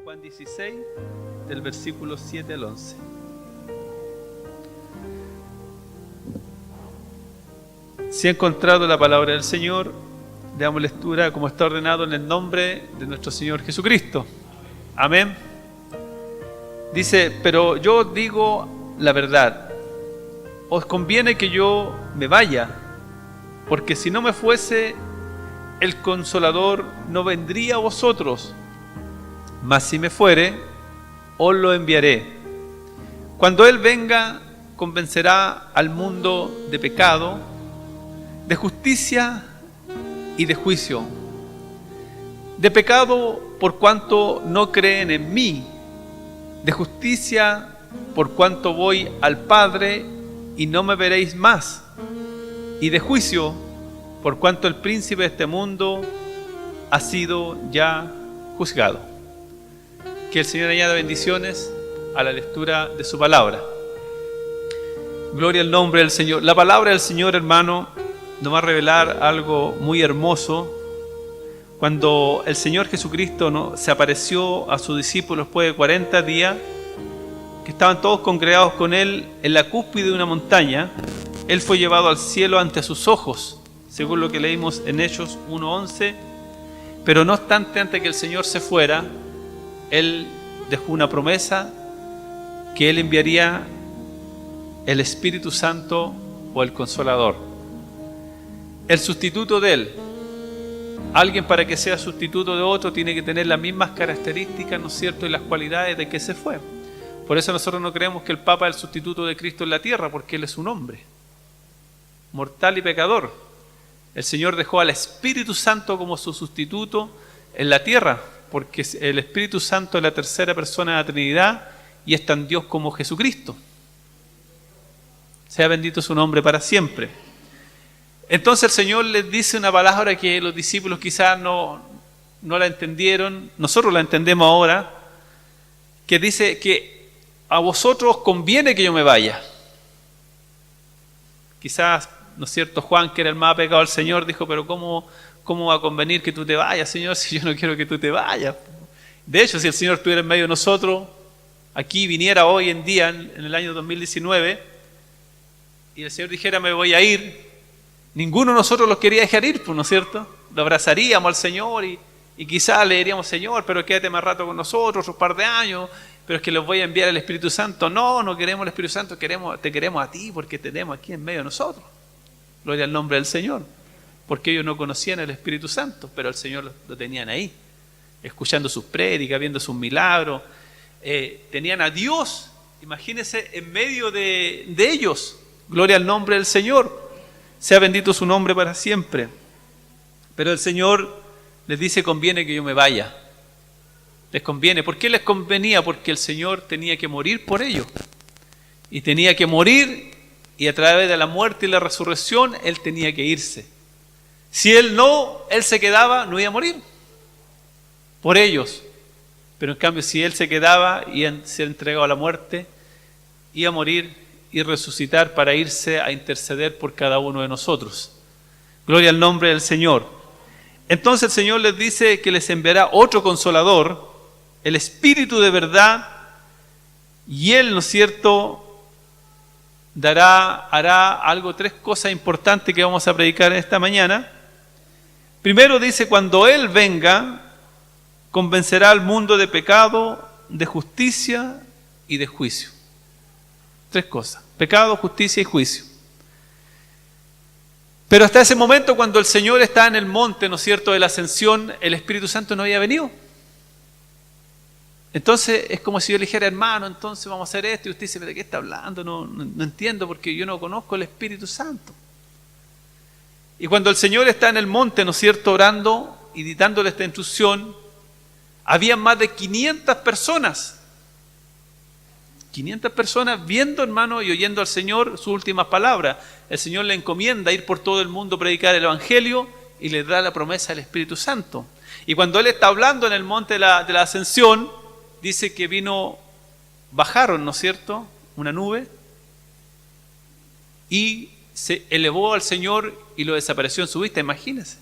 Juan 16, del versículo 7 al 11. Si ha encontrado la palabra del Señor, le damos lectura como está ordenado en el nombre de nuestro Señor Jesucristo. Amén. Dice: pero yo digo la verdad, os conviene que yo me vaya, porque si no me fuese, el Consolador no vendría a vosotros, mas si me fuere, os lo enviaré. Cuando Él venga, convencerá al mundo de pecado, de justicia y de juicio. De pecado, por cuanto no creen en mí; de justicia, por cuanto voy al Padre y no me veréis más; y de juicio, por cuanto el príncipe de este mundo ha sido ya juzgado. Que el Señor añada bendiciones a la lectura de su palabra. Gloria al nombre del Señor. La palabra del Señor, hermano, nos va a revelar algo muy hermoso. Cuando el Señor Jesucristo se apareció a sus discípulos después de 40 días, que estaban todos congregados con Él en la cúspide de una montaña, Él fue llevado al cielo ante sus ojos, según lo que leímos en Hechos 1:11. Pero no obstante, antes que el Señor se fuera, Él dejó una promesa, que Él enviaría el Espíritu Santo o el Consolador, el sustituto de Él. Alguien, para que sea sustituto de otro, tiene que tener las mismas características, ¿no es cierto?, y las cualidades de que se fue. Por eso nosotros no creemos que el Papa es el sustituto de Cristo en la tierra, porque Él es un hombre mortal y pecador. El Señor dejó al Espíritu Santo como su sustituto en la tierra, porque el Espíritu Santo es la tercera persona de la Trinidad y es tan Dios como Jesucristo. Sea bendito su nombre para siempre. Entonces el Señor les dice una palabra que los discípulos quizás no la entendieron, nosotros la entendemos ahora, que dice que a vosotros os conviene que yo me vaya. Quizás, ¿no es cierto?, Juan, que era el más apegado al Señor, dijo: pero ¿cómo va a convenir que tú te vayas, Señor, si yo no quiero que tú te vayas? De hecho, si el Señor estuviera en medio de nosotros, aquí viniera hoy en día, en el año 2019, y el Señor dijera: me voy a ir, ninguno de nosotros los quería dejar ir, pues, ¿no es cierto? Lo abrazaríamos al Señor y quizás le diríamos: Señor, pero quédate más rato con nosotros, un par de años, pero es que los voy a enviar el Espíritu Santo. No queremos el Espíritu Santo, te queremos a ti, porque te tenemos aquí en medio de nosotros. Gloria al nombre del Señor. Porque ellos no conocían el Espíritu Santo, pero el Señor lo tenían ahí, escuchando sus prédicas, viendo sus milagros. Tenían a Dios, imagínense, en medio de ellos. Gloria al nombre del Señor. Sea bendito su nombre para siempre. Pero el Señor les dice: conviene que yo me vaya. Les conviene. ¿Por qué les convenía? Porque el Señor tenía que morir por ellos. Y tenía que morir, y a través de la muerte y la resurrección, Él tenía que irse. Si Él se quedaba, no iba a morir por ellos. Pero en cambio, si Él se quedaba y se entregaba a la muerte, iba a morir y resucitar para irse a interceder por cada uno de nosotros. Gloria al nombre del Señor. Entonces el Señor les dice que les enviará otro Consolador, el Espíritu de verdad, y Él, ¿no es cierto?, hará tres cosas importantes que vamos a predicar esta mañana. Primero dice: cuando Él venga, convencerá al mundo de pecado, de justicia y de juicio. Tres cosas: pecado, justicia y juicio. Pero hasta ese momento, cuando el Señor está en el monte, ¿no es cierto?, de la ascensión, el Espíritu Santo no había venido. Entonces es como si yo le dijera: hermano, entonces vamos a hacer esto, y usted dice: ¿de qué está hablando? No entiendo, porque yo no conozco el Espíritu Santo. Y cuando el Señor está en el monte, ¿no es cierto?, orando y dándole esta instrucción, había más de 500 personas. 500 personas viendo, hermano, y oyendo al Señor sus últimas palabras. El Señor le encomienda ir por todo el mundo a predicar el Evangelio y le da la promesa del Espíritu Santo. Y cuando Él está hablando en el monte de la ascensión, dice que bajaron, ¿no es cierto?, una nube, y se elevó al Señor y lo desapareció en su vista. Imagínense.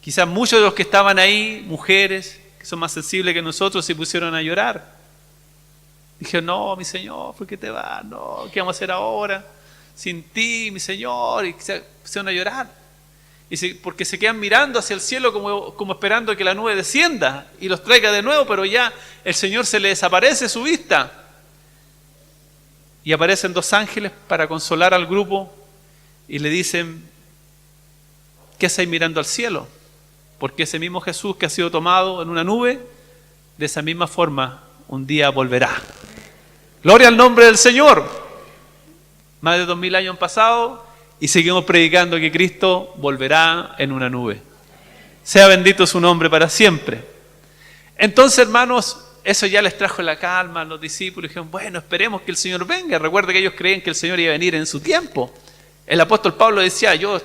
Quizás muchos de los que estaban ahí, mujeres, que son más sensibles que nosotros, se pusieron a llorar. Dijeron, no, mi Señor, ¿por qué te vas? No, ¿qué vamos a hacer ahora? Sin ti, mi Señor. Y se pusieron a llorar. Porque se quedan mirando hacia el cielo como esperando que la nube descienda y los traiga de nuevo, pero ya el Señor se le desaparece su vista. Y aparecen dos ángeles para consolar al grupo y le dicen, ¿qué hacéis mirando al cielo? Porque ese mismo Jesús que ha sido tomado en una nube, de esa misma forma un día volverá. Gloria al nombre del Señor. Más de 2000 años han pasado y seguimos predicando que Cristo volverá en una nube. Sea bendito su nombre para siempre. Entonces, hermanos, eso ya les trajo la calma a los discípulos. Dijeron, bueno, esperemos que el Señor venga. Recuerda que ellos creían que el Señor iba a venir en su tiempo. El apóstol Pablo decía, yo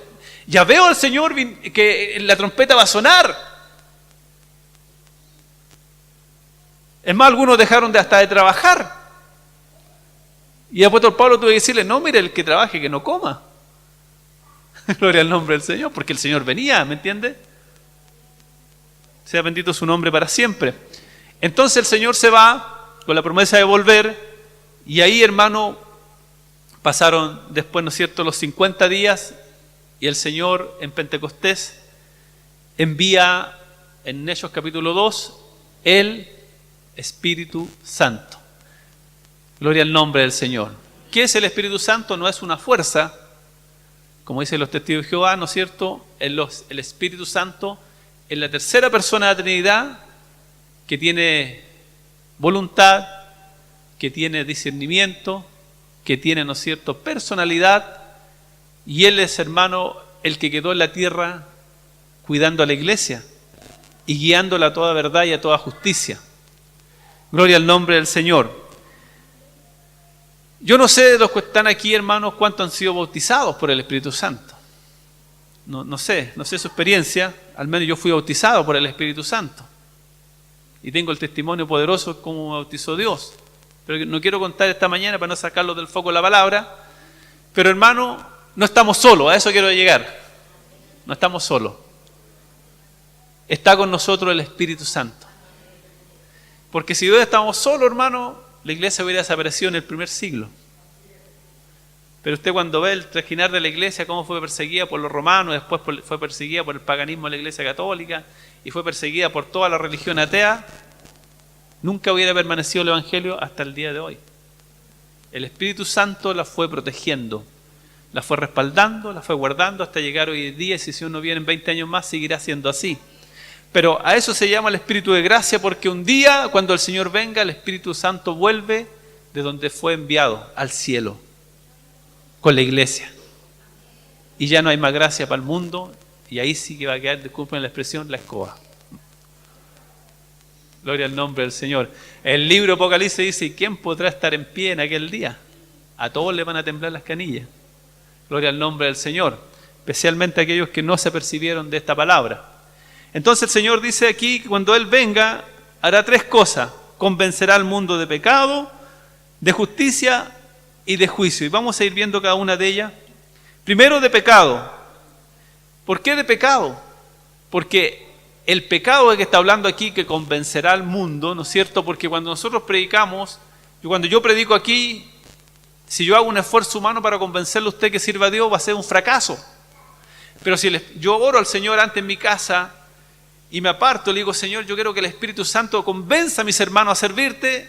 ya veo al Señor que la trompeta va a sonar. Es más, algunos dejaron hasta de trabajar. Y el apóstol Pablo tuvo que decirle, no, mire, el que trabaje, que no coma. Gloria al nombre del Señor, porque el Señor venía, ¿me entiende? Sea bendito su nombre para siempre. Entonces el Señor se va con la promesa de volver, y ahí, hermano, pasaron después, ¿no es cierto?, los 50 días, y el Señor en Pentecostés envía en Hechos capítulo 2 el Espíritu Santo. Gloria al nombre del Señor. ¿Qué es el Espíritu Santo? No es una fuerza, como dicen los testigos de Jehová, ¿no es cierto? El Espíritu Santo es la tercera persona de la Trinidad que tiene voluntad, que tiene discernimiento, que tiene, ¿no es cierto?, personalidad, y Él es, hermano, el que quedó en la tierra cuidando a la iglesia y guiándola a toda verdad y a toda justicia. Gloria al nombre del Señor. Yo no sé de los que están aquí, hermanos, cuántos han sido bautizados por el Espíritu Santo. No sé su experiencia. Al menos yo fui bautizado por el Espíritu Santo. Y tengo el testimonio poderoso de cómo me bautizó Dios. Pero no quiero contar esta mañana para no sacarlo del foco de la palabra. Pero, hermano, no estamos solos. A eso quiero llegar. No estamos solos. Está con nosotros el Espíritu Santo. Porque si hoy estamos solos, hermano, la iglesia hubiera desaparecido en el primer siglo. Pero usted cuando ve el trajinar de la iglesia, cómo fue perseguida por los romanos, después fue perseguida por el paganismo de la iglesia católica y fue perseguida por toda la religión atea, nunca hubiera permanecido el evangelio hasta el día de hoy. El Espíritu Santo la fue protegiendo, la fue respaldando, la fue guardando hasta llegar hoy en día, y si uno viene en 20 años más, seguirá siendo así. Pero a eso se llama el Espíritu de gracia, porque un día, cuando el Señor venga, el Espíritu Santo vuelve de donde fue enviado, al cielo, con la iglesia. Y ya no hay más gracia para el mundo, y ahí sí que va a quedar, disculpen la expresión, la escoba. Gloria al nombre del Señor. El libro Apocalipsis dice, ¿y quién podrá estar en pie en aquel día? A todos le van a temblar las canillas. Gloria al nombre del Señor, especialmente a aquellos que no se apercibieron de esta palabra. Entonces el Señor dice aquí que cuando Él venga, hará tres cosas. Convencerá al mundo de pecado, de justicia y de juicio. Y vamos a ir viendo cada una de ellas. Primero, de pecado. ¿Por qué de pecado? Porque el pecado de que está hablando aquí, que convencerá al mundo, ¿no es cierto? Porque cuando nosotros predicamos, y cuando yo predico aquí, si yo hago un esfuerzo humano para convencerle a usted que sirva a Dios, va a ser un fracaso. Pero si yo oro al Señor antes en mi casa y me aparto, le digo, Señor, yo quiero que el Espíritu Santo convenza a mis hermanos a servirte,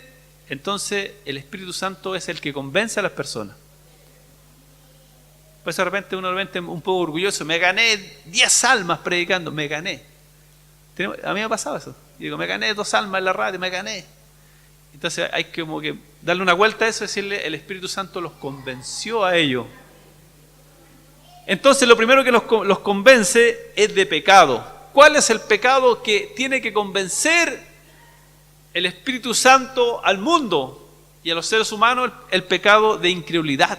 entonces el Espíritu Santo es el que convence a las personas. Pues de repente uno un poco orgulloso, me gané 10 almas predicando, me gané. A mí me ha pasado eso. Y digo, me gané 2 almas en la radio, me gané. Entonces hay que como que darle una vuelta a eso y decirle, el Espíritu Santo los convenció a ellos. Entonces lo primero que los convence es de pecado. ¿Cuál es el pecado que tiene que convencer el Espíritu Santo al mundo y a los seres humanos? El pecado de incredulidad.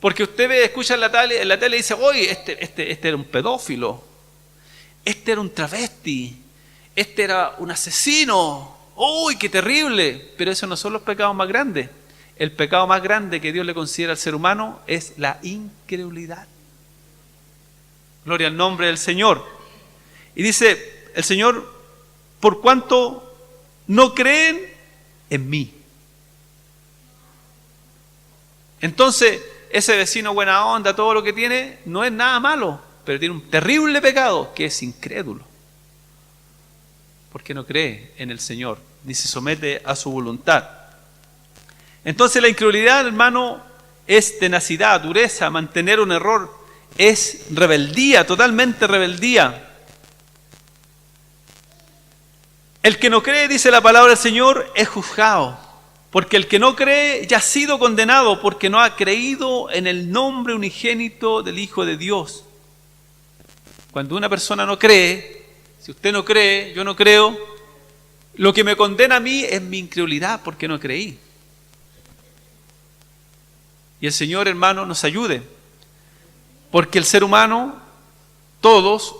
Porque usted escucha en la tele y dice, oye, este era un pedófilo, este era un travesti, este era un asesino, uy, qué terrible. Pero esos no son los pecados más grandes. El pecado más grande que Dios le considera al ser humano es la incredulidad. Gloria al nombre del Señor. Y dice el Señor, por cuanto no creen en mí. Entonces, ese vecino buena onda, todo lo que tiene, no es nada malo, pero tiene un terrible pecado, que es incrédulo. Porque no cree en el Señor, ni se somete a su voluntad. Entonces la incredulidad, hermano, es tenacidad, dureza, mantener un error, es rebeldía, totalmente rebeldía. El que no cree, dice la palabra del Señor, es juzgado. Porque el que no cree ya ha sido condenado porque no ha creído en el nombre unigénito del Hijo de Dios. Cuando una persona no cree, si usted no cree, yo no creo, lo que me condena a mí es mi incredulidad porque no creí. Y el Señor, hermano, nos ayude. Porque el ser humano, todos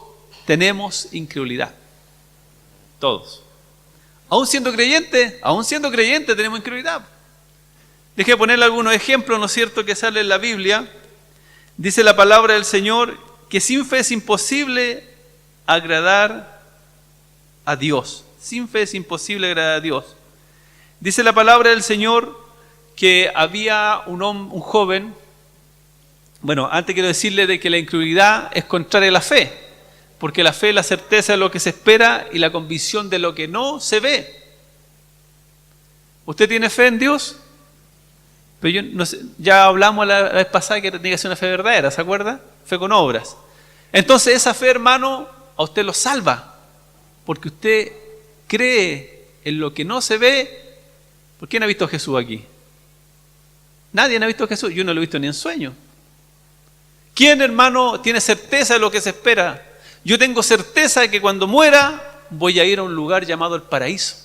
tenemos incredulidad. Todos. Aún siendo creyentes tenemos incredulidad. Deje ponerle algunos ejemplos, ¿no es cierto?, que sale en la Biblia. Dice la palabra del Señor que sin fe es imposible agradar a Dios. Sin fe es imposible agradar a Dios. Dice la palabra del Señor que había un joven. Bueno, antes quiero decirle de que la incredulidad es contraria a la fe. Porque la fe es la certeza de lo que se espera y la convicción de lo que no se ve. ¿Usted tiene fe en Dios? Pero yo no sé, ya hablamos la vez pasada que tenía que ser una fe verdadera, ¿se acuerda? Fe con obras. Entonces esa fe, hermano, a usted lo salva. Porque usted cree en lo que no se ve. ¿Por quién ha visto a Jesús aquí? Nadie ha visto a Jesús. Yo no lo he visto ni en sueño. ¿Quién, hermano, tiene certeza de lo que se espera? Yo tengo certeza de que cuando muera voy a ir a un lugar llamado el paraíso.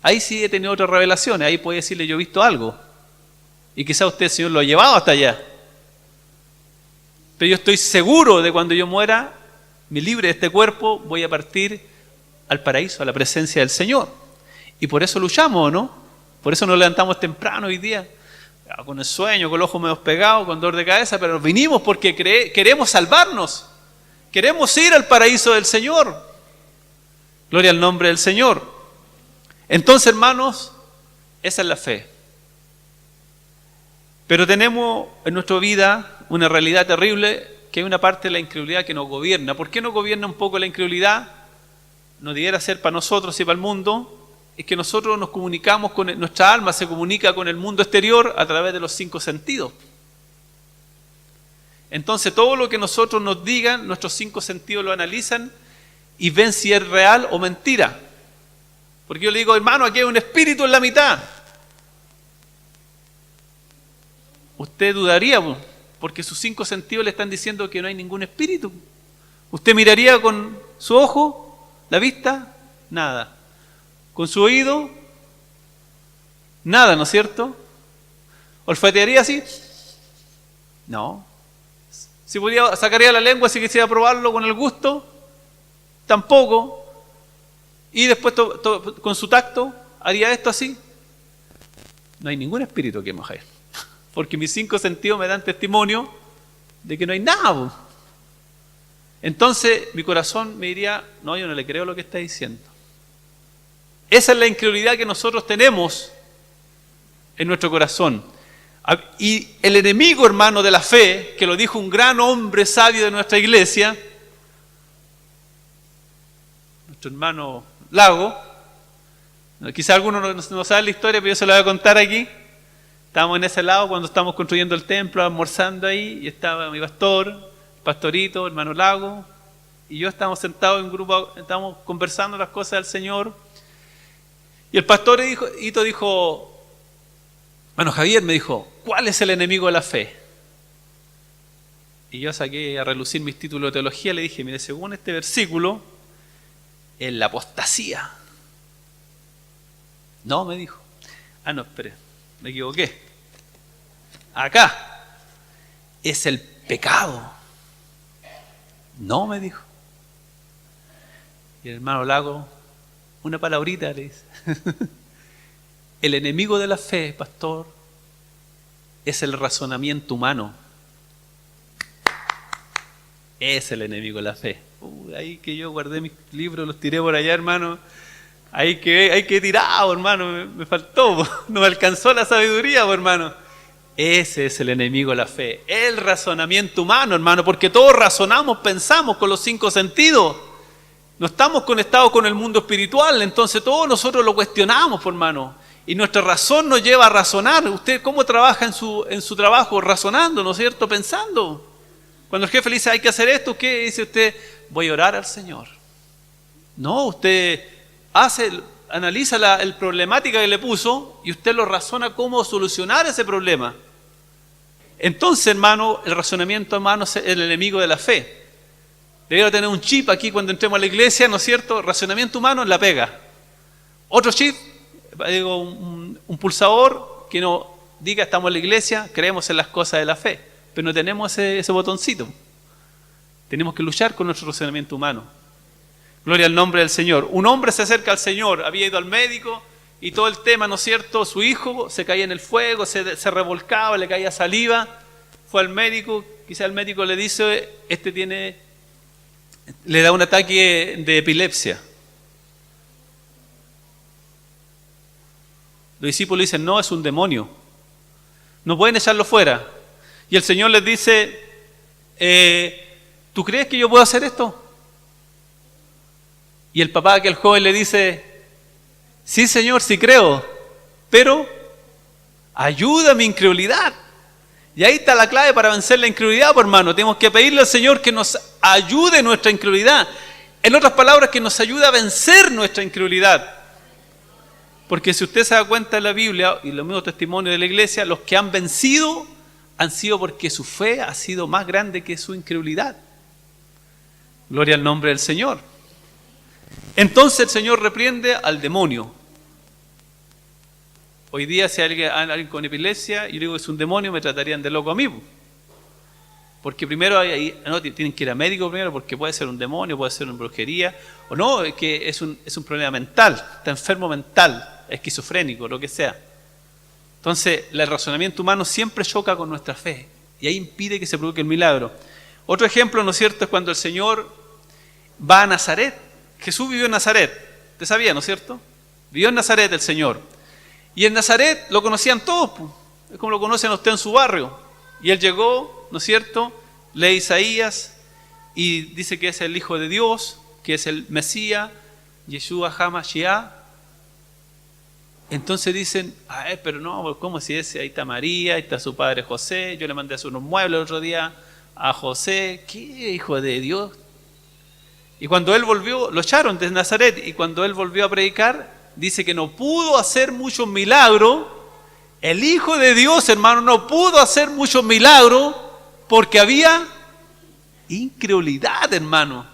Ahí sí he tenido otras revelaciones, ahí puede decirle yo he visto algo. Y quizá usted, Señor, lo ha llevado hasta allá. Pero yo estoy seguro de cuando yo muera, me libre de este cuerpo, voy a partir al paraíso, a la presencia del Señor. Y por eso luchamos, ¿no? Por eso nos levantamos temprano hoy día, con el sueño, con los ojos medio pegados, con dolor de cabeza, pero vinimos porque queremos salvarnos. Queremos ir al paraíso del Señor. Gloria al nombre del Señor. Entonces, hermanos, esa es la fe. Pero tenemos en nuestra vida una realidad terrible, que hay una parte de la incredulidad que nos gobierna. ¿Por qué nos gobierna un poco la incredulidad? No debiera ser para nosotros y para el mundo. Es que nosotros nos comunicamos con nuestra alma, se comunica con el mundo exterior a través de los 5 sentidos. Entonces todo lo que nosotros nos digan, nuestros 5 sentidos lo analizan y ven si es real o mentira. Porque yo le digo, hermano, aquí hay un espíritu en la mitad. Usted dudaría, porque sus 5 sentidos le están diciendo que no hay ningún espíritu. Usted miraría con su ojo, la vista, nada. Con su oído, nada, ¿no es cierto? ¿Olfatearía así? No. Si podía, sacaría la lengua si quisiera probarlo con el gusto, tampoco. Y después con su tacto, haría esto así. No hay ningún espíritu que moje. Porque mis 5 sentidos me dan testimonio de que no hay nada. Entonces mi corazón me diría, no, yo no le creo lo que está diciendo. Esa es la incredulidad que nosotros tenemos en nuestro corazón. Y el enemigo, hermano, de la fe, que lo dijo un gran hombre sabio de nuestra iglesia, nuestro hermano Lago, quizá algunos no saben la historia, pero yo se la voy a contar aquí. Estábamos en ese lado cuando estábamos construyendo el templo, almorzando ahí, y estaba mi pastor, pastorito, hermano Lago, y yo estábamos sentados en un grupo, estábamos conversando las cosas del Señor, y el pastor dijo, bueno, Javier me dijo, ¿cuál es el enemigo de la fe? Y yo saqué a relucir mis títulos de teología, le dije, mire, según este versículo, es la apostasía. No, me dijo. Ah, no, espere, me equivoqué. Acá es el pecado. No, me dijo. Y el hermano Lago, una palabrita le dice. El enemigo de la fe, pastor, es el razonamiento humano. Es el enemigo de la fe. Ahí que yo guardé mis libros, los tiré por allá, hermano. Hay que tirado, hermano, me faltó, no me alcanzó la sabiduría, hermano. Ese es el enemigo de la fe, el razonamiento humano, hermano, porque todos razonamos, pensamos con los 5 sentidos. No estamos conectados con el mundo espiritual, entonces todos nosotros lo cuestionamos, hermano. Y nuestra razón nos lleva a razonar. ¿Usted cómo trabaja en su trabajo? Razonando, ¿no es cierto? Pensando. Cuando el jefe le dice, hay que hacer esto, ¿qué dice usted? Voy a orar al Señor. No, usted analiza la problemática que le puso y usted lo razona cómo solucionar ese problema. Entonces, hermano, el razonamiento humano es el enemigo de la fe. Debería tener un chip aquí cuando entremos a la iglesia, ¿no es cierto? Razonamiento humano en la pega. Otro chip, digo, un pulsador que nos diga estamos en la iglesia, creemos en las cosas de la fe, pero no tenemos ese botoncito. Tenemos que luchar con nuestro razonamiento humano. Gloria al nombre del Señor. Un hombre se acerca al Señor, había ido al médico y todo el tema, ¿no es cierto? Su hijo se caía en el fuego, se revolcaba, le caía saliva. Fue al médico, quizá el médico le dice, le da un ataque de epilepsia. Los discípulos dicen, no, es un demonio. No pueden echarlo fuera. Y el Señor les dice, ¿tú crees que yo puedo hacer esto? Y el papá, aquel joven, le dice, sí, Señor, sí creo, pero ayuda a mi incredulidad. Y ahí está la clave para vencer la incredulidad, pues, hermano. Tenemos que pedirle al Señor que nos ayude en nuestra incredulidad. En otras palabras, que nos ayude a vencer nuestra incredulidad. Porque si usted se da cuenta en la Biblia, y los mismos testimonios de la iglesia, los que han vencido han sido porque su fe ha sido más grande que su incredulidad. Gloria al nombre del Señor. Entonces el Señor reprende al demonio. Hoy día si hay alguien con epilepsia y yo digo que es un demonio, me tratarían de loco a mí. Porque primero tienen que ir a médico primero porque puede ser un demonio, puede ser una brujería, o no, es que es un problema mental, está enfermo mental, esquizofrénico, lo que sea. Entonces el razonamiento humano siempre choca con nuestra fe y ahí impide que se produzca el milagro. Otro ejemplo, ¿no es cierto?, es cuando el Señor va a Nazaret. Jesús vivió en Nazaret, usted sabía, ¿no es cierto? Vivió en Nazaret el Señor. Y en Nazaret lo conocían todos, pues. Es como lo conocen a usted en su barrio. Y él llegó, ¿no es cierto?, lee Isaías y dice que es el Hijo de Dios, que es el Mesías, Yeshua HaMashiach. Entonces dicen, pero no, ¿cómo si ese? Ahí está María, ahí está su padre José, yo le mandé a hacer unos muebles el otro día a José. ¿Qué Hijo de Dios? Y cuando él volvió, lo echaron de Nazaret, y cuando él volvió a predicar, dice que no pudo hacer muchos milagros. El Hijo de Dios, hermano, no pudo hacer muchos milagros porque había incredulidad, hermano.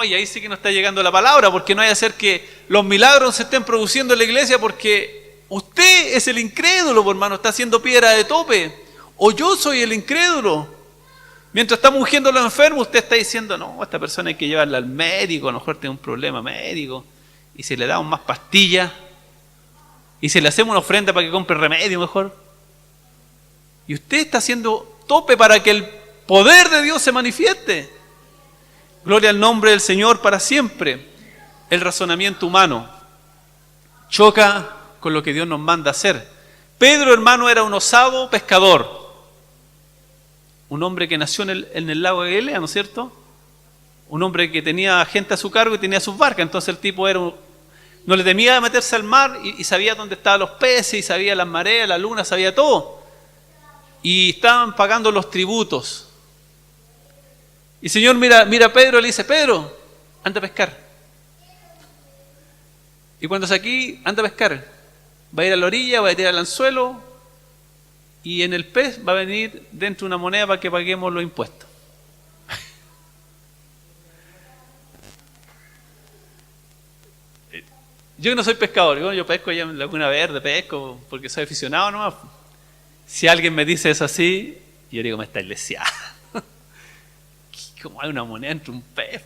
Y ahí sí que no está llegando la palabra, porque no hay que hacer que los milagros se estén produciendo en la iglesia porque usted es el incrédulo, hermano, está haciendo piedra de tope. O yo soy el incrédulo. Mientras estamos ungiendo a los enfermos, usted está diciendo, no, esta persona hay que llevarla al médico, a lo mejor tiene un problema médico. Y si le damos más pastillas, y si le hacemos una ofrenda para que compre remedio mejor. Y usted está haciendo tope para que el poder de Dios se manifieste. Gloria al nombre del Señor para siempre. El razonamiento humano choca con lo que Dios nos manda hacer. Pedro, hermano, era un osado pescador. Un hombre que nació en el lago de Galilea, ¿no es cierto? Un hombre que tenía gente a su cargo y tenía sus barcas. Entonces el tipo no le temía meterse al mar y sabía dónde estaban los peces, y sabía las mareas, la luna, sabía todo. Y estaban pagando los tributos. Y el Señor mira a Pedro y le dice, Pedro, anda a pescar. Y cuando es aquí, anda a pescar. Va a ir a la orilla, va a tirar el anzuelo, y en el pez va a venir dentro una moneda para que paguemos los impuestos. Yo no soy pescador, yo pesco allá en Laguna Verde, pesco porque soy aficionado nomás. Si alguien me dice eso así, yo digo, me está iglesiando. ¿Cómo hay una moneda entre un pez?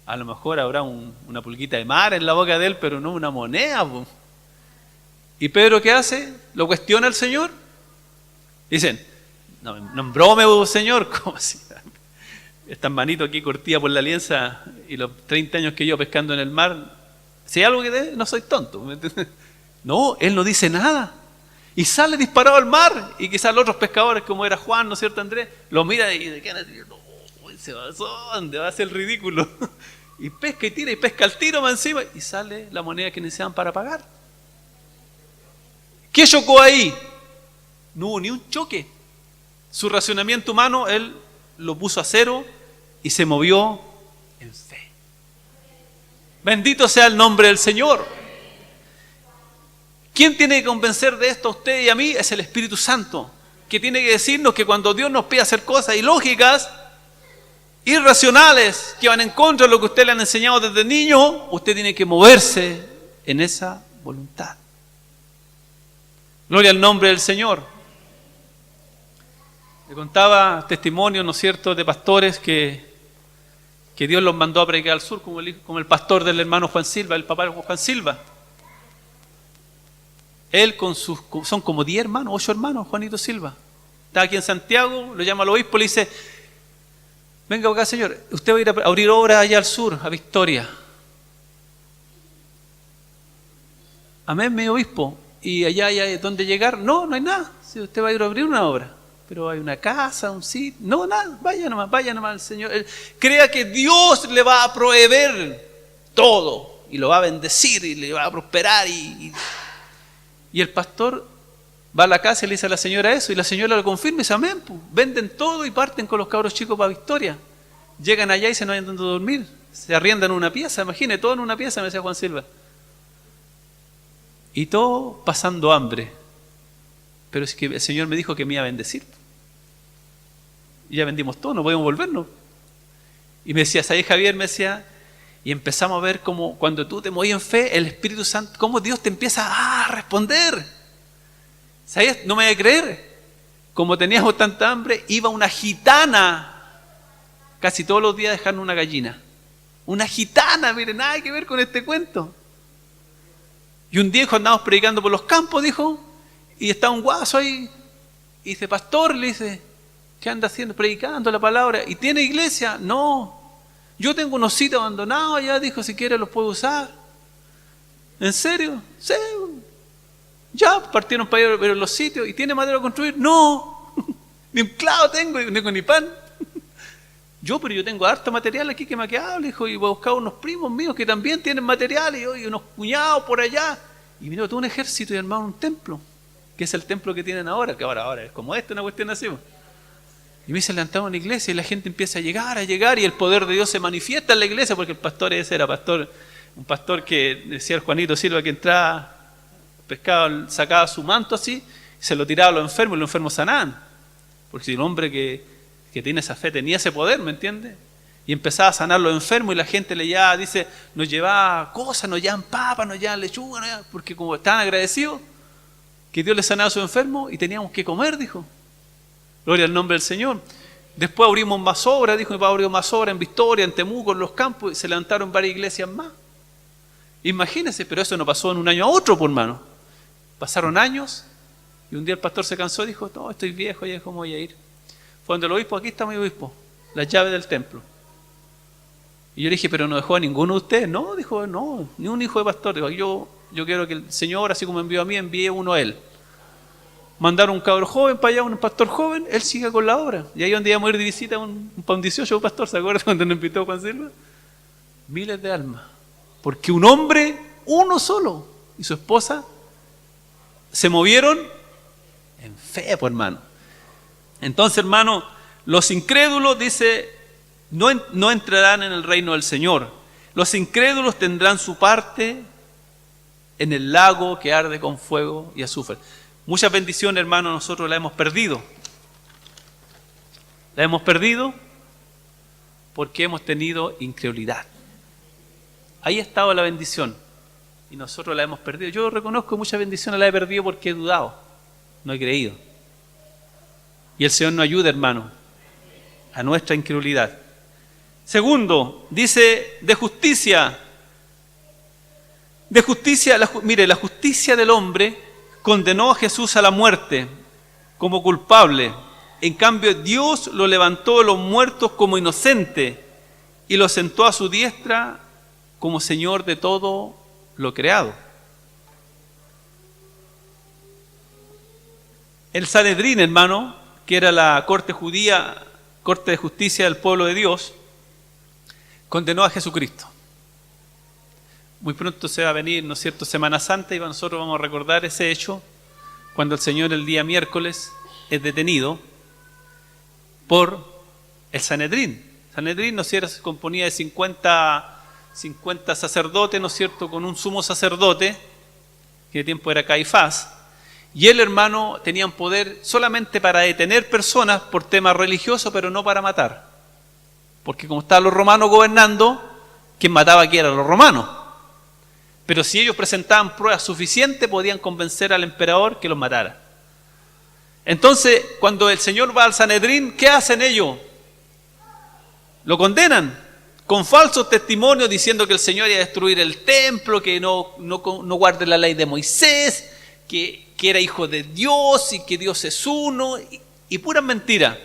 A lo mejor habrá una pulguita de mar en la boca de él, pero no una moneda. ¿Y Pedro qué hace? ¿Lo cuestiona el Señor? Dicen, no brome, Señor, ¿cómo así? estas manitos aquí cortidas por la alianza y los 30 años que yo pescando en el mar, si hay algo que no soy tonto, ¿me entiendes? No, él no dice nada. Y sale disparado al mar. Y quizás los otros pescadores, como era Juan, ¿no es cierto, Andrés? Lo mira y de qué no, se va, ¿dónde va a ser el ridículo? Y pesca y tira y pesca al tiro más encima. Y sale la moneda que necesitan para pagar. ¿Qué chocó ahí? No hubo ni un choque. Su racionamiento humano, él lo puso a cero y se movió en fe. Bendito sea el nombre del Señor. ¿Quién tiene que convencer de esto a usted y a mí? Es el Espíritu Santo, que tiene que decirnos que cuando Dios nos pide hacer cosas ilógicas, irracionales, que van en contra de lo que usted le han enseñado desde niño, usted tiene que moverse en esa voluntad. Gloria al nombre del Señor. Le contaba testimonios, ¿no es cierto?, de pastores que Dios los mandó a predicar al sur, como el pastor del hermano Juan Silva, el papá de Juan Silva. Él son como 10 hermanos, 8 hermanos, Juanito Silva. Está aquí en Santiago, lo llama al obispo, le dice: venga acá, señor, usted va a ir a abrir obra allá al sur, a Victoria. Amén, mi obispo. ¿Y allá hay dónde llegar? No, no hay nada. Si usted va a ir a abrir una obra, pero hay una casa, un sitio. No, nada, vaya nomás el Señor. Crea que Dios le va a proveer todo y lo va a bendecir y le va a prosperar. Y el pastor va a la casa y le dice a la señora eso, y la señora lo confirma y dice: amén, pues, venden todo y parten con los cabros chicos para Victoria. Llegan allá y se no hay donde dormir, se arriendan una pieza, imagine, todo en una pieza, me decía Juan Silva. Y todo pasando hambre. Pero es que el Señor me dijo que me iba a bendecir. Y ya vendimos todo, no podemos volvernos. Y me decía: ¿sabes, Javier? Me decía, y empezamos a ver cómo cuando tú te movías en fe, el Espíritu Santo, cómo Dios te empieza a responder. ¿Sabías? No me voy a creer. Como teníamos tanta hambre, iba una gitana casi todos los días a dejarnos una gallina. Una gitana, miren, nada que ver con este cuento. Y un día andábamos predicando por los campos, dijo, y estaba un guaso ahí, y dice: pastor, le dice, ¿qué anda haciendo? Predicando la palabra. ¿Y tiene iglesia? No. Yo tengo unos sitios abandonados allá, dijo, si quiere los puedo usar. ¿En serio? Sí. Ya partieron para ir a ver los sitios. ¿Y tiene madera a construir? No. Ni un clavo tengo, no tengo ni pan. Pero yo tengo harto material aquí que me ha quedado, dijo, y voy a buscar unos primos míos que también tienen material, y unos cuñados por allá. Y vino todo un ejército y armaron un templo, que es el templo que tienen ahora, que ahora es como una cuestión así. Y me dice: levantaron una iglesia y la gente empieza a llegar, y el poder de Dios se manifiesta en la iglesia, porque el pastor ese era un pastor que decía el Juanito Silva, que entraba, pescaba, sacaba su manto así, y se lo tiraba a los enfermos, y los enfermos sanaban. Porque si el hombre que tiene esa fe tenía ese poder, ¿me entiendes? Y empezaba a sanar los enfermos, y la gente le llevaba, dice, nos llevaba cosas, nos llevaban papas, nos llevaban lechuga, porque como estaban agradecidos que Dios les sanaba a sus enfermos y teníamos que comer, dijo. Gloria al nombre del Señor. Después abrimos más obras, dijo, y abrir más obras en Victoria, en Temuco, en los campos, y se levantaron varias iglesias más. Imagínense, pero eso no pasó en un año a otro, por hermano. Pasaron años, y un día el pastor se cansó y dijo: no, estoy viejo, ya cómo voy a ir. Fue donde el obispo: aquí está mi obispo, las llaves del templo. Y yo le dije: pero no dejó a ninguno de ustedes. No, dijo, no, ni un hijo de pastor. Dijo: yo quiero que el Señor, así como envió a mí, envíe uno a él. Mandaron un cabro joven para allá, un pastor joven, él sigue con la obra. Y ahí donde íbamos a ir de visita a un 18 pastor, ¿se acuerdan cuando nos invitó Juan Silva? Miles de almas. Porque un hombre, uno solo, y su esposa, se movieron en fe, pues, hermano. Entonces, hermano, los incrédulos, dice, no entrarán en el reino del Señor. Los incrédulos tendrán su parte en el lago que arde con fuego y azufre. Muchas bendiciones, hermano, nosotros las hemos perdido. La hemos perdido porque hemos tenido incredulidad. Ahí estaba la bendición y nosotros la hemos perdido. Yo reconozco muchas bendiciones las he perdido porque he dudado, no he creído. Y el Señor nos ayuda, hermano, a nuestra incredulidad. Segundo, dice de justicia. Mire, la justicia del hombre condenó a Jesús a la muerte como culpable En cambio, Dios lo levantó de los muertos como inocente y lo sentó a su diestra como Señor de todo lo creado. El Sanedrín, hermano, que era la corte judía, corte de justicia del pueblo de Dios, condenó a Jesucristo. Muy pronto se va a venir, ¿no es cierto?, Semana Santa, y nosotros vamos a recordar ese hecho cuando el Señor el día miércoles es detenido por el Sanedrín. Sanedrín, ¿no es cierto?, se componía de 50 sacerdotes, ¿no es cierto?, con un sumo sacerdote, que de tiempo era Caifás, y él, hermano, tenían poder solamente para detener personas por temas religiosos, pero no para matar. Porque como estaban los romanos gobernando, quien mataba aquí eran los romanos. Pero si ellos presentaban pruebas suficientes, podían convencer al emperador que los matara. Entonces, cuando el Señor va al Sanedrín, ¿qué hacen ellos? Lo condenan con falsos testimonios diciendo que el Señor iba a destruir el templo, que no guarde la ley de Moisés, que era hijo de Dios y que Dios es uno, y puras mentiras.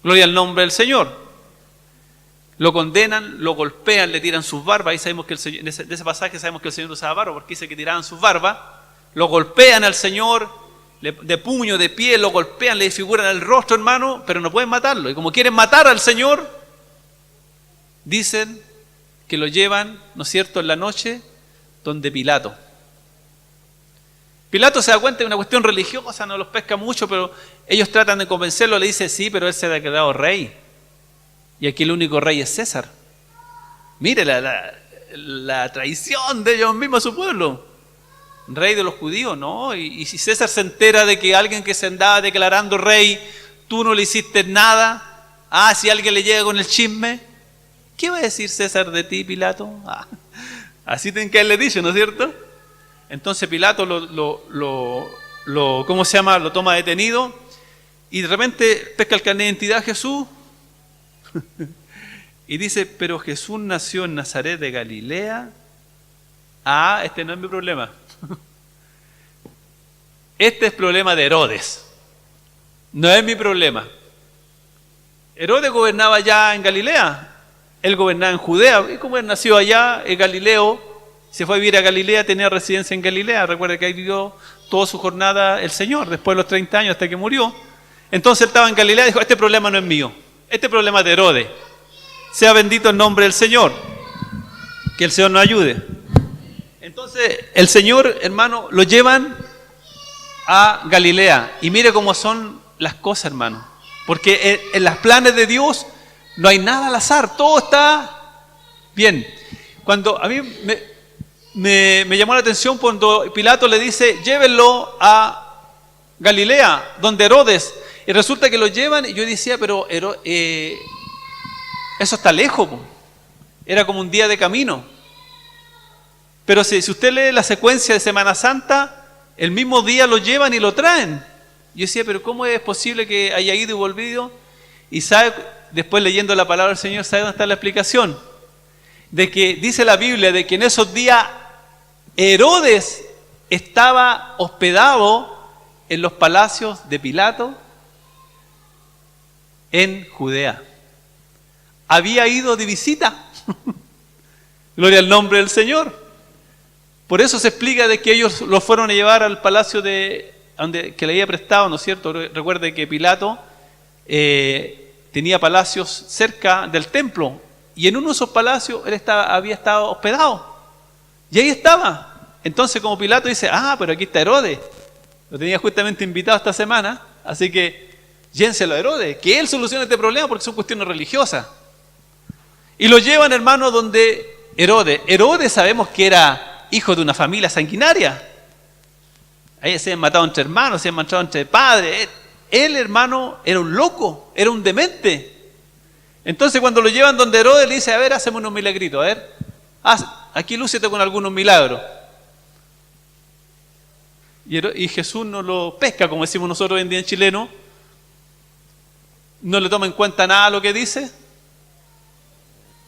Gloria al nombre del Señor. Lo condenan, lo golpean, le tiran sus barbas. Ahí sabemos que el Señor, de ese pasaje sabemos que el Señor usaba barba, porque dice que tiraban sus barbas. Lo golpean al Señor, de puño, de pie, lo golpean, le desfiguran el rostro, hermano, pero no pueden matarlo. Y como quieren matar al Señor, dicen que lo llevan, ¿no es cierto?, en la noche, donde Pilato. Pilato se da cuenta de una cuestión religiosa, no los pesca mucho, pero ellos tratan de convencerlo, le dice, sí, pero él se ha declarado rey. Y aquí el único rey es César. Mire la traición de ellos mismos a su pueblo. Rey de los judíos, ¿no? Y si César se entera de que alguien que se andaba declarando rey, tú no le hiciste nada. Si alguien le llega con el chisme, ¿qué va a decir César de ti, Pilato? Así tienen que haberle dicho, ¿no es cierto? Entonces Pilato ¿cómo se llama? Lo toma detenido y de repente pesca el carnet de identidad a Jesús y dice, pero Jesús nació en Nazaret de Galilea. Este no es mi problema. Este es problema de Herodes. No es mi problema. Herodes gobernaba ya en Galilea. Él gobernaba en Judea. Y como él nació allá, en Galileo, se fue a vivir a Galilea, tenía residencia en Galilea. Recuerda que ahí vivió toda su jornada el Señor, después de los 30 años hasta que murió. Entonces él estaba en Galilea y dijo, este problema no es mío. Este problema es de Herodes. Sea bendito el nombre del Señor. Que el Señor nos ayude. Entonces el Señor, hermano, lo llevan a Galilea. Y mire cómo son las cosas, hermano. Porque en los planes de Dios no hay nada al azar. Todo está bien. Cuando a mí me llamó la atención cuando Pilato le dice, llévenlo a Galilea, donde Herodes. Y resulta que lo llevan y yo decía, pero eso está lejos. Era como un día de camino. Pero si usted lee la secuencia de Semana Santa, el mismo día lo llevan y lo traen. Yo decía, pero ¿cómo es posible que haya ido y volvido? Y sabe, después leyendo la palabra del Señor, ¿sabe dónde está la explicación? De que dice la Biblia de que en esos días Herodes estaba hospedado en los palacios de Pilato en Judea. Había ido de visita. Gloria al nombre del Señor. Por eso se explica de que ellos lo fueron a llevar al palacio que le había prestado, ¿no es cierto? Recuerde que Pilato tenía palacios cerca del templo y en uno de esos palacios él había estado hospedado. Y ahí estaba. Entonces como Pilato dice, pero aquí está Herodes. Lo tenía justamente invitado esta semana, así que llévenselo a Herodes, que él solucione este problema porque son cuestiones religiosas. Y lo llevan, hermano, donde Herodes. Herodes sabemos que era hijo de una familia sanguinaria. Ahí se han matado entre hermanos, se han matado entre padres. Él, hermano, era un loco, era un demente. Entonces cuando lo llevan donde Herodes le dice, a ver, hacemos unos milagritos, a ver, aquí lúcete con algunos milagros. Y Jesús no lo pesca, como decimos nosotros hoy en día en chileno. No le toma en cuenta nada de lo que dice.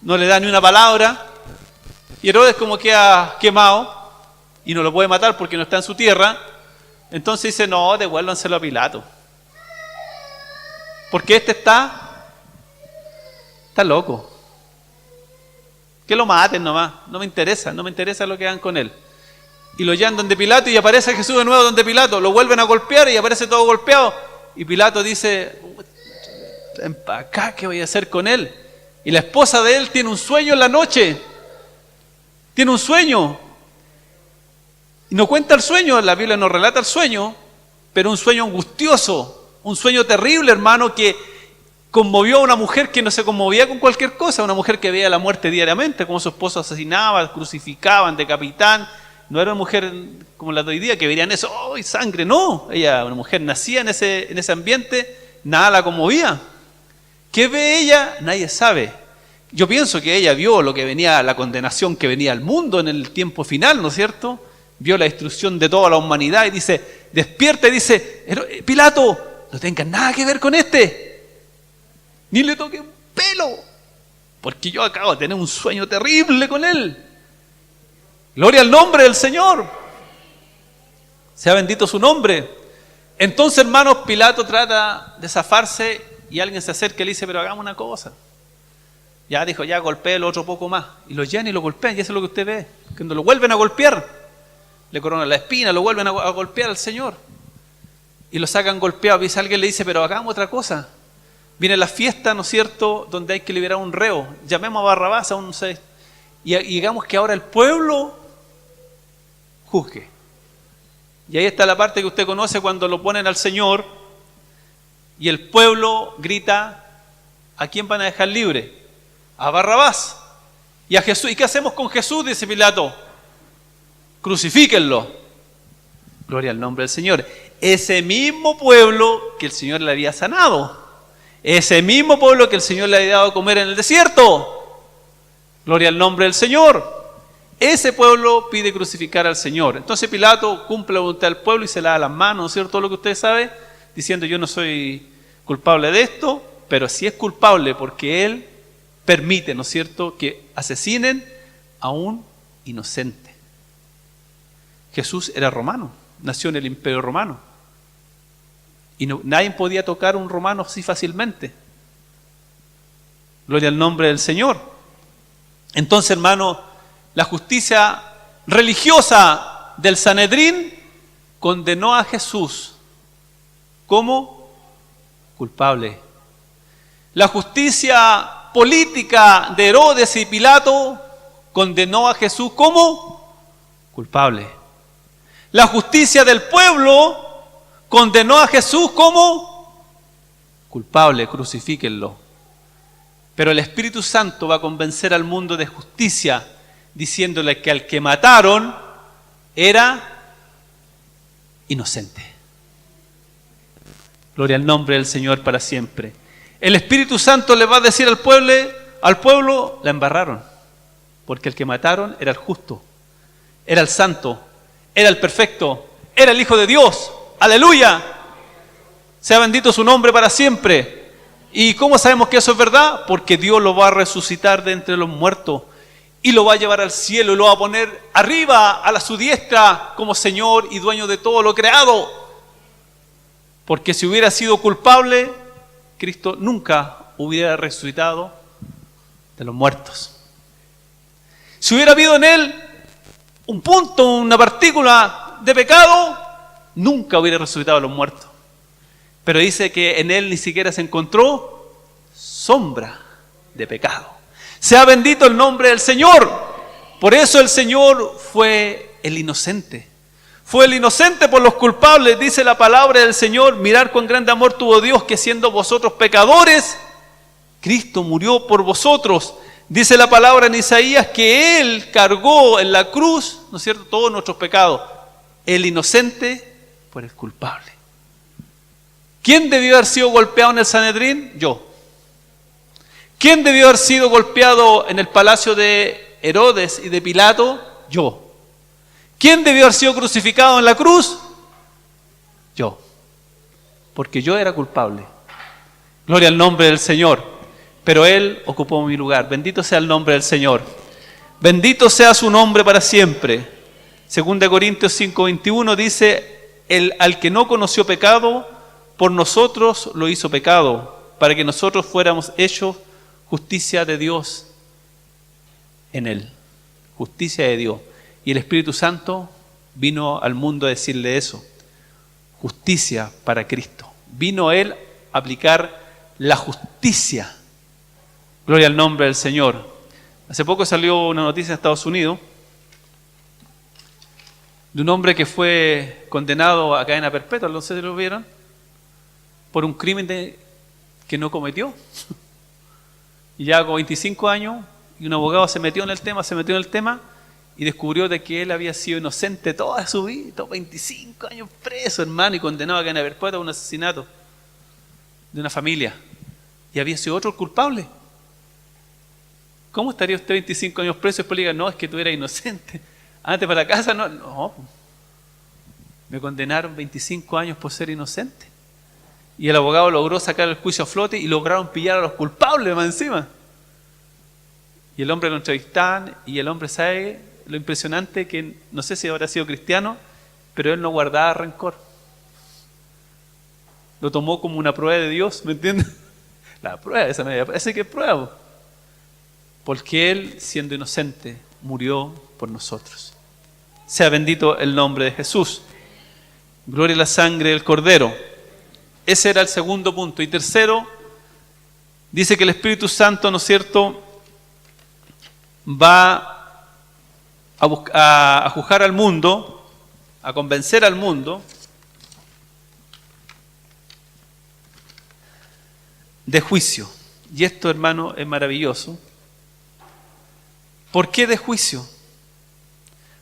No le da ni una palabra. Y Herodes como queda quemado y no lo puede matar porque no está en su tierra. Entonces dice, no, devuélvanselo a Pilato. Porque este está loco. Que lo maten nomás, no me interesa lo que hagan con él. Y lo llevan donde Pilato y aparece Jesús de nuevo donde Pilato. Lo vuelven a golpear y aparece todo golpeado. Y Pilato dice, ven para acá, ¿qué voy a hacer con él? Y la esposa de él tiene un sueño en la noche. Tiene un sueño. Y no cuenta el sueño, la Biblia no relata el sueño, pero un sueño angustioso, un sueño terrible, hermano, que conmovió a una mujer que no se conmovía con cualquier cosa, una mujer que veía la muerte diariamente, como su esposo asesinaba, crucificaban, decapitaban. No era una mujer como la de hoy día que verían eso, ¡ay, sangre! No, ella, una mujer nacía en ese ambiente, nada la conmovía. ¿Qué ve ella? Nadie sabe. Yo pienso que ella vio lo que venía, la condenación que venía al mundo en el tiempo final, ¿no es cierto? Vio la destrucción de toda la humanidad y dice, despierta y dice, Pilato, no tengas nada que ver con ni le toque un pelo, porque yo acabo de tener un sueño terrible con él. Gloria al nombre del Señor. Sea bendito su nombre. Entonces, hermanos, Pilato trata de zafarse y alguien se acerca y le dice, pero hagamos una cosa. Ya dijo, ya golpéelo otro poco más. Y lo llenan y lo golpean, y eso es lo que usted ve. Cuando lo vuelven a golpear, le coronan la espina, lo vuelven a golpear al Señor. Y lo sacan golpeado. Y alguien le dice, pero hagamos otra cosa. Viene la fiesta, ¿no es cierto?, donde hay que liberar a un reo. Llamemos a Barrabás, y digamos que ahora el pueblo juzgue. Y ahí está la parte que usted conoce cuando lo ponen al Señor y el pueblo grita, ¿a quién van a dejar libre? A Barrabás. Y a Jesús. ¿Y qué hacemos con Jesús?, dice Pilato. Crucifíquenlo. Gloria al nombre del Señor. Ese mismo pueblo que el Señor le había sanado. Ese mismo pueblo que el Señor le había dado a comer en el desierto. Gloria al nombre del Señor. Ese pueblo pide crucificar al Señor. Entonces Pilato cumple la voluntad del pueblo y se lava las manos, ¿no es cierto? Todo lo que usted sabe, diciendo yo no soy culpable de esto, pero sí es culpable porque él permite, ¿no es cierto?, que asesinen a un inocente. Jesús era romano, nació en el Imperio Romano. Y nadie podía tocar a un romano así fácilmente. Gloria al nombre del Señor. Entonces, hermano, la justicia religiosa del Sanedrín condenó a Jesús como culpable. La justicia política de Herodes y Pilato condenó a Jesús como culpable. La justicia del pueblo condenó a Jesús como culpable, crucifíquenlo. Pero el Espíritu Santo va a convencer al mundo de justicia, diciéndole que al que mataron era inocente. Gloria al nombre del Señor para siempre. El Espíritu Santo le va a decir al pueblo, la embarraron, porque el que mataron era el justo, era el santo, era el perfecto, era el Hijo de Dios. ¡Aleluya! Sea bendito su nombre para siempre. ¿Y cómo sabemos que eso es verdad? Porque Dios lo va a resucitar de entre los muertos y lo va a llevar al cielo y lo va a poner arriba a su diestra como Señor y dueño de todo lo creado. Porque si hubiera sido culpable, Cristo nunca hubiera resucitado de los muertos. Si hubiera habido en él un punto, una partícula de pecado, nunca hubiera resucitado de los muertos. Pero dice que en él ni siquiera se encontró sombra de pecado. Sea bendito el nombre del Señor. Por eso el Señor fue el inocente. Fue el inocente por los culpables, dice la palabra del Señor. Mirad cuán grande amor tuvo Dios, que siendo vosotros pecadores, Cristo murió por vosotros. Dice la palabra en Isaías que Él cargó en la cruz, ¿no es cierto?, todos nuestros pecados. El inocente por el culpable. ¿Quién debió haber sido golpeado en el Sanedrín? Yo. ¿Quién debió haber sido golpeado en el palacio de Herodes y de Pilato? Yo. ¿Quién debió haber sido crucificado en la cruz? Yo. Porque yo era culpable. Gloria al nombre del Señor. Pero Él ocupó mi lugar. Bendito sea el nombre del Señor. Bendito sea su nombre para siempre. 2 Corintios 5:21 dice, al que no conoció pecado, por nosotros lo hizo pecado, para que nosotros fuéramos hechos justicia de Dios en Él. Justicia de Dios. Y el Espíritu Santo vino al mundo a decirle eso. Justicia para Cristo. Vino Él a aplicar la justicia. Gloria al nombre del Señor. Hace poco salió una noticia en Estados Unidos de un hombre que fue condenado a cadena perpetua, no sé si lo vieron, por un crimen que no cometió. Y ya con 25 años, y un abogado se metió en el tema y descubrió de que él había sido inocente toda su vida, 25 años preso, hermano, y condenado a cadena perpetua por un asesinato de una familia. Y había sido otro el culpable. ¿Cómo estaría usted 25 años preso y después le diga, no, es que tú eras inocente? Antes para la casa, no. Me condenaron 25 años por ser inocente. Y el abogado logró sacar el juicio a flote y lograron pillar a los culpables más encima. Y el hombre lo entrevistaban y el hombre sabe lo impresionante que, no sé si habrá sido cristiano, pero él no guardaba rencor. Lo tomó como una prueba de Dios, ¿me entiendes? La prueba, esa me parece que es prueba. Porque él, siendo inocente, murió por nosotros. Sea bendito el nombre de Jesús. Gloria a la sangre del Cordero. Ese era el segundo punto. Y tercero, dice que el Espíritu Santo, ¿no es cierto?, va a juzgar al mundo, a convencer al mundo de juicio. Y esto, hermano, es maravilloso. ¿Por qué de juicio?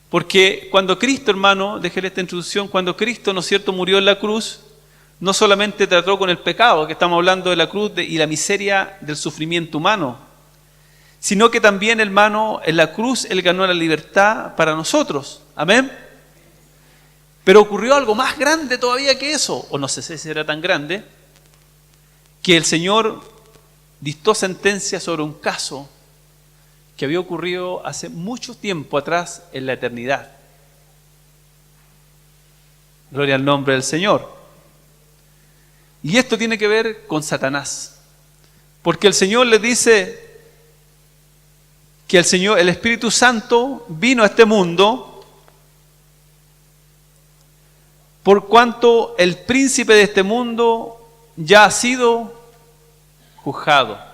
Porque cuando Cristo, hermano, déjele esta introducción, cuando Cristo, ¿no es cierto?, murió en la cruz, no solamente trató con el pecado, que estamos hablando de la cruz y la miseria del sufrimiento humano, sino que también, hermano, en la cruz Él ganó la libertad para nosotros. Amén. Pero ocurrió algo más grande todavía que eso, o no sé si era tan grande, que el Señor dictó sentencia sobre un caso que había ocurrido hace mucho tiempo atrás en la eternidad. Gloria al nombre del Señor. Y esto tiene que ver con Satanás. Porque el Señor les dice que el Espíritu Santo vino a este mundo por cuanto el príncipe de este mundo ya ha sido juzgado.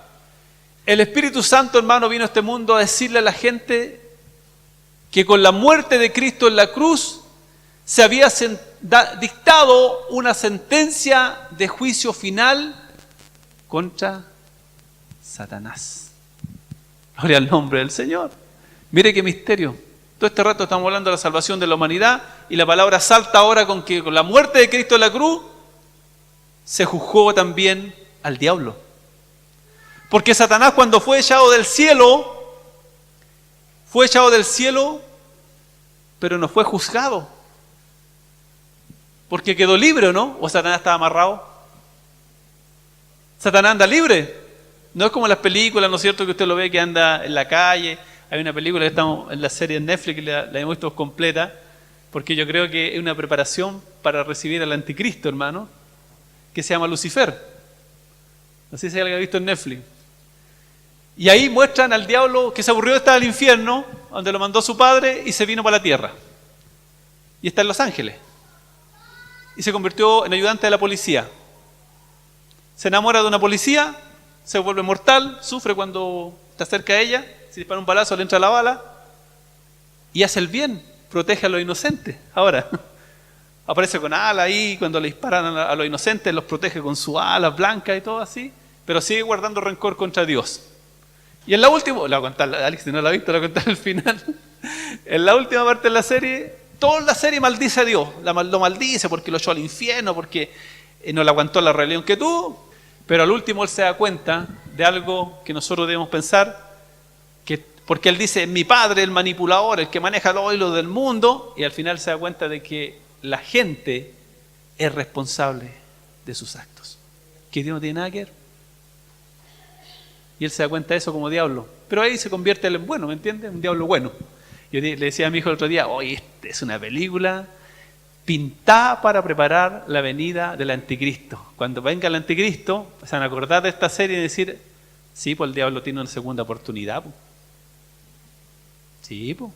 El Espíritu Santo, hermano, vino a este mundo a decirle a la gente que con la muerte de Cristo en la cruz se había dictado una sentencia de juicio final contra Satanás. Gloria al nombre del Señor. Mire qué misterio. Todo este rato estamos hablando de la salvación de la humanidad y la palabra salta ahora con que con la muerte de Cristo en la cruz se juzgó también al diablo. Porque Satanás, cuando fue echado del cielo, pero no fue juzgado. Porque quedó libre, ¿o no? ¿O Satanás estaba amarrado? Satanás anda libre. No es como las películas, ¿no es cierto?, que usted lo ve que anda en la calle. Hay una película que estamos en la serie en Netflix, que la hemos visto completa, porque yo creo que es una preparación para recibir al anticristo, hermano, que se llama Lucifer. No sé si alguien ha visto en Netflix. Y ahí muestran al diablo que se aburrió de estar al infierno, donde lo mandó su padre, y se vino para la tierra. Y está en Los Ángeles. Y se convirtió en ayudante de la policía. Se enamora de una policía, se vuelve mortal, sufre cuando está cerca de ella, si dispara un balazo le entra la bala, y hace el bien, protege a los inocentes. Ahora, aparece con alas ahí, cuando le disparan a los inocentes, los protege con su alas blanca y todo así, pero sigue guardando rencor contra Dios. Y en la última, la voy a contar, Alex, si no la ha visto, la voy a contar al final. En la última parte de la serie, toda la serie maldice a Dios, lo maldice porque lo echó al infierno, porque no le aguantó la rebelión que tuvo, pero al último él se da cuenta de algo que nosotros debemos pensar, porque él dice, mi padre, el manipulador, el que maneja los hilos del mundo, y al final se da cuenta de que la gente es responsable de sus actos, que Dios no tiene nada que ver. Y él se da cuenta de eso como diablo. Pero ahí se convierte él en bueno, ¿me entiendes? Un diablo bueno. Yo le decía a mi hijo el otro día, oye, esta es una película pintada para preparar la venida del anticristo. Cuando venga el anticristo, se van a acordar de esta serie y decir, sí, pues el diablo tiene una segunda oportunidad. Pues. Sí, pues.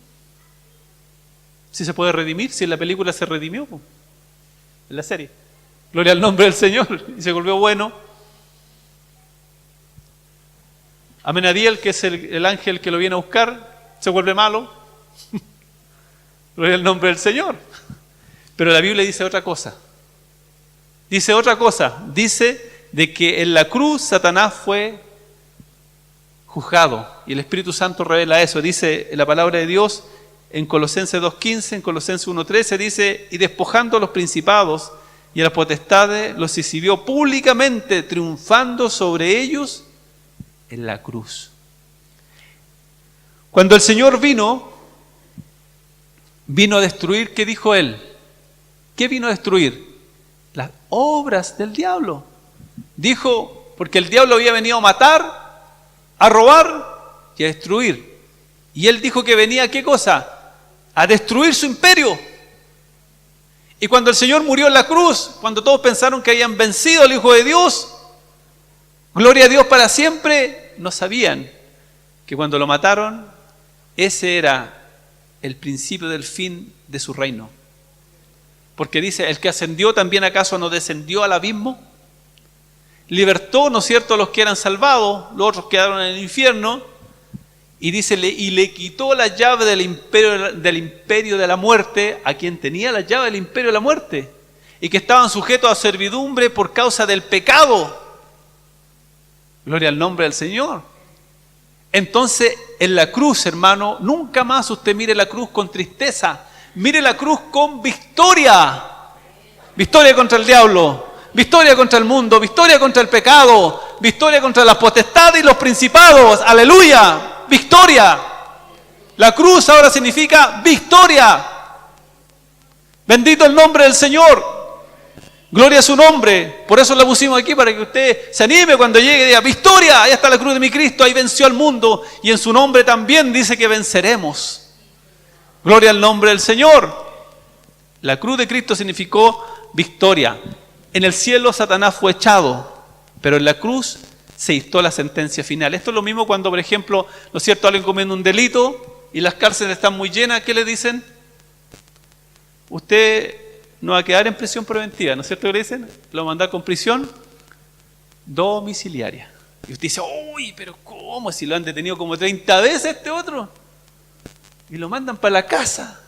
Sí se puede redimir, si en la película se redimió, pues. En la serie. Gloria al nombre del Señor, y se volvió bueno. Amenadiel, que es el ángel que lo viene a buscar, se vuelve malo. Gloria al nombre del Señor. Pero la Biblia dice otra cosa. Dice otra cosa. Dice de que en la cruz Satanás fue juzgado. Y el Espíritu Santo revela eso. Dice la palabra de Dios en Colosenses 2.15, en Colosenses 1.13, dice, y despojando a los principados y a las potestades, los exhibió públicamente, triunfando sobre ellos en la cruz. Cuando el Señor vino a destruir, ¿qué dijo Él? ¿Qué vino a destruir? Las obras del diablo. Dijo, porque el diablo había venido a matar, a robar y a destruir. Y Él dijo que venía, ¿qué cosa? A destruir su imperio. Y cuando el Señor murió en la cruz, cuando todos pensaron que habían vencido al Hijo de Dios, gloria a Dios para siempre, no sabían que cuando lo mataron, ese era el principio del fin de su reino. Porque dice, el que ascendió también acaso no descendió al abismo, libertó, ¿no es cierto?, a los que eran salvados, los otros quedaron en el infierno, y dice, y le quitó la llave del imperio de la muerte a quien tenía la llave del imperio de la muerte, y que estaban sujetos a servidumbre por causa del pecado. Gloria al nombre del Señor. Entonces, en la cruz, hermano, nunca más usted mire la cruz con tristeza. Mire la cruz con victoria. Victoria contra el diablo, victoria contra el mundo, victoria contra el pecado, victoria contra las potestades y los principados. Aleluya, victoria. La cruz ahora significa victoria. Bendito el nombre del Señor. Gloria a su nombre. Por eso la pusimos aquí, para que usted se anime cuando llegue y diga, victoria, ahí está la cruz de mi Cristo, ahí venció al mundo, y en su nombre también dice que venceremos. Gloria al nombre del Señor. La cruz de Cristo significó victoria. En el cielo Satanás fue echado, pero en la cruz se dictó la sentencia final. Esto es lo mismo cuando, por ejemplo, ¿no es cierto?, alguien comete un delito y las cárceles están muy llenas. ¿Qué le dicen? Usted no va a quedar en prisión preventiva, ¿no es cierto que le dicen? Lo va a mandar con prisión domiciliaria. Y usted dice, uy, pero ¿cómo? Si lo han detenido como 30 veces este otro. Y lo mandan para la casa.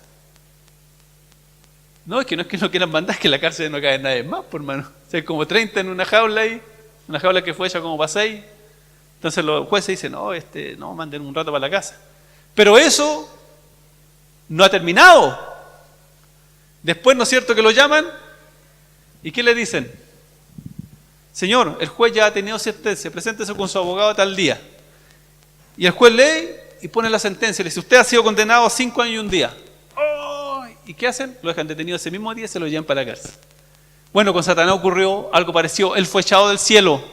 No es que no quieran mandar, es que en la cárcel no cae nadie más, por hermano. O sea, hay como 30 en una jaula ahí, una jaula que fue hecha como para 6. Entonces los jueces dicen, no, manden un rato para la casa. Pero eso no ha terminado. Después, ¿no es cierto?, que lo llaman, ¿y qué le dicen? Señor, el juez ya ha tenido sentencia, preséntese con su abogado tal día. Y el juez lee y pone la sentencia, le dice, usted ha sido condenado a 5 años y 1 día. ¡Oh! ¿Y qué hacen? Lo dejan detenido ese mismo día y se lo llevan para la cárcel. Bueno, con Satanás ocurrió algo parecido. Él fue echado del cielo,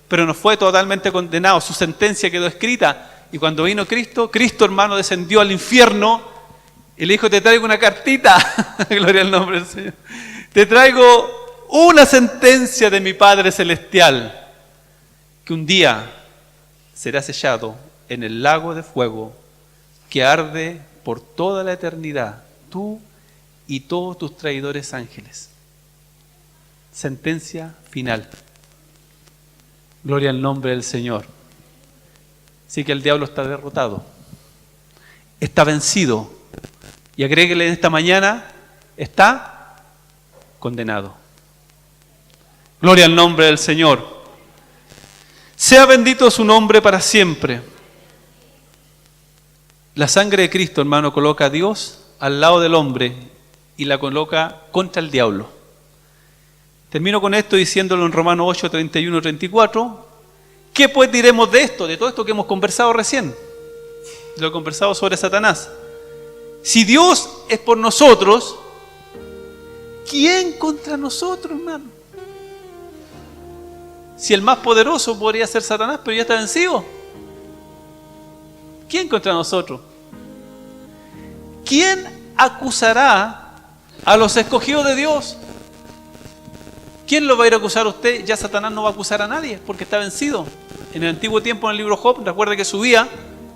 pero no fue totalmente condenado. Su sentencia quedó escrita. Y cuando vino Cristo, hermano, descendió al infierno y le dijo, te traigo una cartita. Gloria al nombre del Señor. Te traigo una sentencia de mi Padre Celestial, que un día será sellado en el lago de fuego que arde por toda la eternidad, tú y todos tus traidores ángeles. Sentencia final. Gloria al nombre del Señor. Así que el diablo está derrotado, está vencido, y agréguele esta mañana, está condenado. Gloria al nombre del Señor. Sea bendito su nombre para siempre. La sangre de Cristo, hermano, coloca a Dios al lado del hombre y la coloca contra el diablo. Termino con esto diciéndolo en Romanos 8, 31, 34. ¿Qué pues diremos de esto? De todo esto que hemos conversado recién. Lo he conversado sobre Satanás. Si Dios es por nosotros, ¿quién contra nosotros, hermano? Si el más poderoso podría ser Satanás, pero ya está vencido. ¿Quién contra nosotros? ¿Quién acusará a los escogidos de Dios. ¿Quién lo va a ir a acusar a usted? Ya Satanás no va a acusar a nadie porque está vencido. En el antiguo tiempo, en el libro Job, recuerda que subía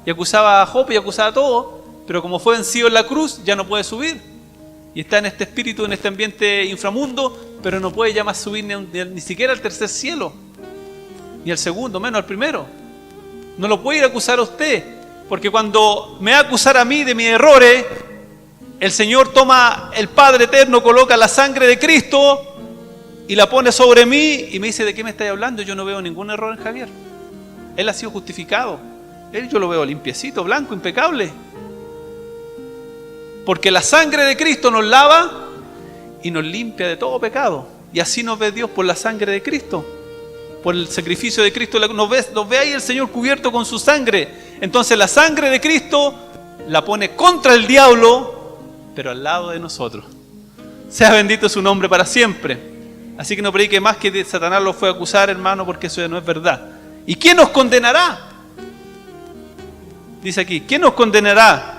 y acusaba a Job y acusaba a todo, pero como fue vencido en la cruz, ya no puede subir. Y está en este espíritu, en este ambiente inframundo, pero no puede ya más subir ni siquiera al tercer cielo, ni al segundo, menos al primero. No lo puede ir a acusar a usted, porque cuando me va a acusar a mí de mis errores, el Señor toma, el Padre Eterno coloca la sangre de Cristo y la pone sobre mí y me dice: ¿de qué me estáis hablando? Yo no veo ningún error en Javier. Él ha sido justificado. Yo lo veo limpiecito, blanco, impecable. Porque la sangre de Cristo nos lava y nos limpia de todo pecado. Y así nos ve Dios por la sangre de Cristo. Por el sacrificio de Cristo. Nos ve ahí el Señor cubierto con su sangre. Entonces la sangre de Cristo la pone contra el diablo, pero al lado de nosotros. Sea bendito su nombre para siempre. Así que no predique más que Satanás lo fue a acusar, hermano, porque eso ya no es verdad. ¿Y quién nos condenará? Dice aquí, ¿quién nos condenará?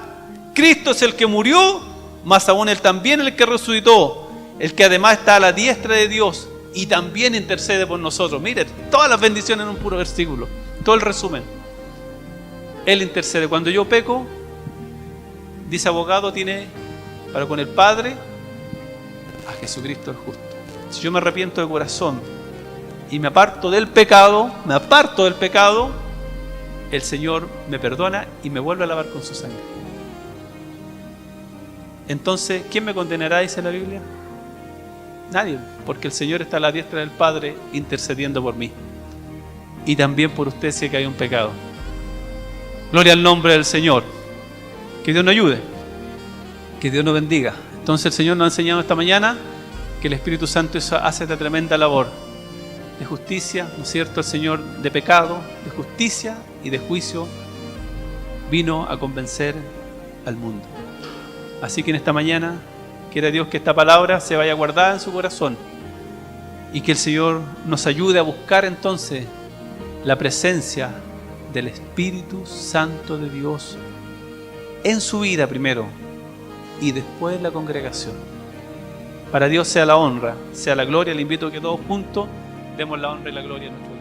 Cristo es el que murió, más aún Él también el que resucitó, el que además está a la diestra de Dios y también intercede por nosotros. Mire, todas las bendiciones en un puro versículo, todo el resumen. Él intercede. Cuando yo peco, dice abogado, tiene para con el Padre a Jesucristo el justo. Si yo me arrepiento de corazón y me aparto del pecado, el Señor me perdona y me vuelve a lavar con su sangre. Entonces, ¿quién me condenará? Dice la Biblia. Nadie, porque el Señor está a la diestra del Padre intercediendo por mí. Y también por usted si es que hay un pecado. Gloria al nombre del Señor. Que Dios nos ayude. Que Dios nos bendiga. Entonces el Señor nos ha enseñado esta mañana que el Espíritu Santo hace esta tremenda labor de justicia, ¿no es cierto? El Señor de pecado, de justicia y de juicio vino a convencer al mundo. Así que en esta mañana, quiera Dios que esta palabra se vaya guardada en su corazón y que el Señor nos ayude a buscar entonces la presencia del Espíritu Santo de Dios en su vida primero y después en la congregación. Para Dios sea la honra, sea la gloria. Le invito a que todos juntos demos la honra y la gloria a nuestro Dios.